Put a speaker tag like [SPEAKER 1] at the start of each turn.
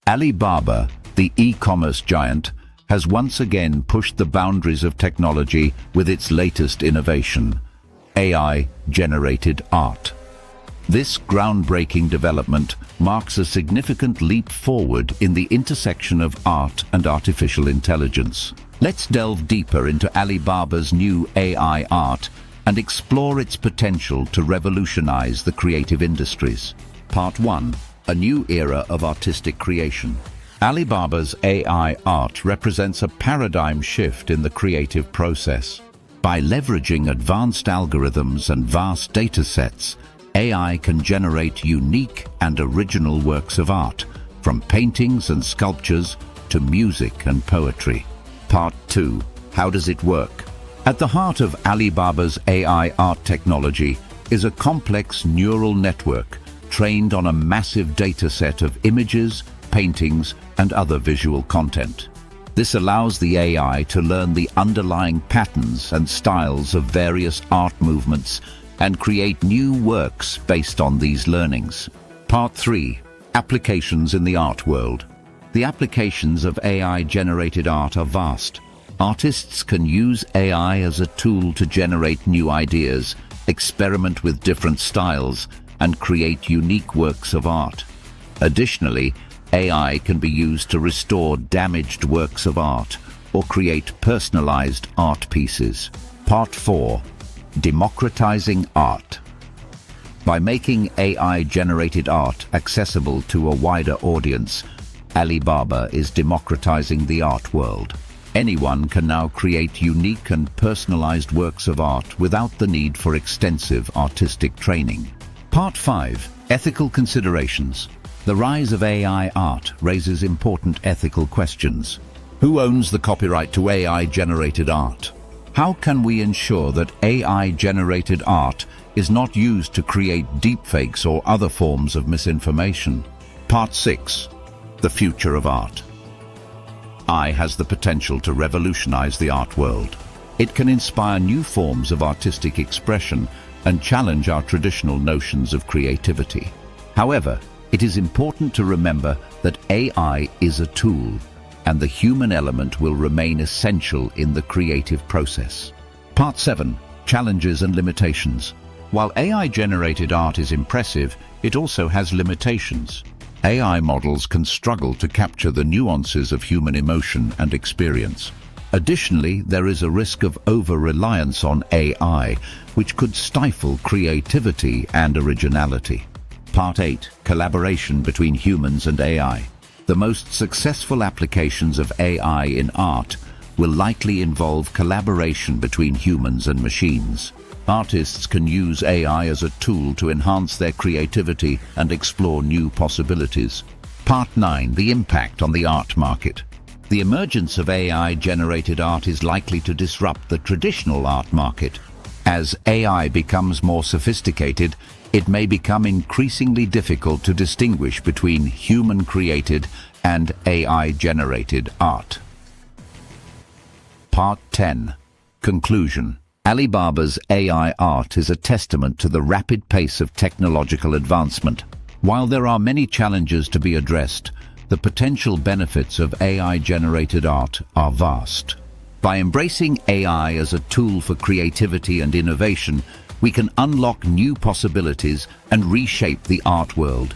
[SPEAKER 1] Alibaba, the e-commerce giant, has once again pushed the boundaries of technology with its latest innovation, AI-generated art. This groundbreaking development marks a significant leap forward in the intersection of art and artificial intelligence. Let's delve deeper into Alibaba's new AI art and explore its potential to revolutionize the creative industries. Part 1. A new era of artistic creation. Alibaba's AI art represents a paradigm shift in the creative process. By leveraging advanced algorithms and vast data sets, AI can generate unique and original works of art, from paintings and sculptures to music and poetry. Part 2. How does it work? At the heart of Alibaba's AI art technology is a complex neural network trained on a massive data set of images, paintings, and other visual content. This allows the AI to learn the underlying patterns and styles of various art movements and create new works based on these learnings. Part 3. Applications in the art world. The applications of AI-generated art are vast. Artists can use AI as a tool to generate new ideas, experiment with different styles, and create unique works of art. Additionally, AI can be used to restore damaged works of art or create personalized art pieces. Part 4. Democratizing art. By making AI-generated art accessible to a wider audience, Alibaba is democratizing the art world. Anyone can now create unique and personalized works of art without the need for extensive artistic training. Part 5. Ethical considerations. The rise of AI art raises important ethical questions. Who owns the copyright to AI-generated art? How can we ensure that AI-generated art is not used to create deepfakes or other forms of misinformation? Part 6. The future of art. AI has the potential to revolutionize the art world. It can inspire new forms of artistic expression and challenge our traditional notions of creativity. However, it is important to remember that AI is a tool, and the human element will remain essential in the creative process. Part 7. Challenges and limitations. While AI-generated art is impressive, it also has limitations. AI models can struggle to capture the nuances of human emotion and experience. Additionally, there is a risk of over-reliance on AI, which could stifle creativity and originality. Part 8. Collaboration between humans and AI. The most successful applications of AI in art will likely involve collaboration between humans and machines. Artists can use AI as a tool to enhance their creativity and explore new possibilities. Part 9. The impact on the art market. The emergence of AI-generated art is likely to disrupt the traditional art market. As AI becomes more sophisticated, it may become increasingly difficult to distinguish between human-created and AI-generated art. Part 10. Conclusion. Alibaba's AI art is a testament to the rapid pace of technological advancement. While there are many challenges to be addressed, the potential benefits of AI-generated art are vast. By embracing AI as a tool for creativity and innovation, we can unlock new possibilities and reshape the art world.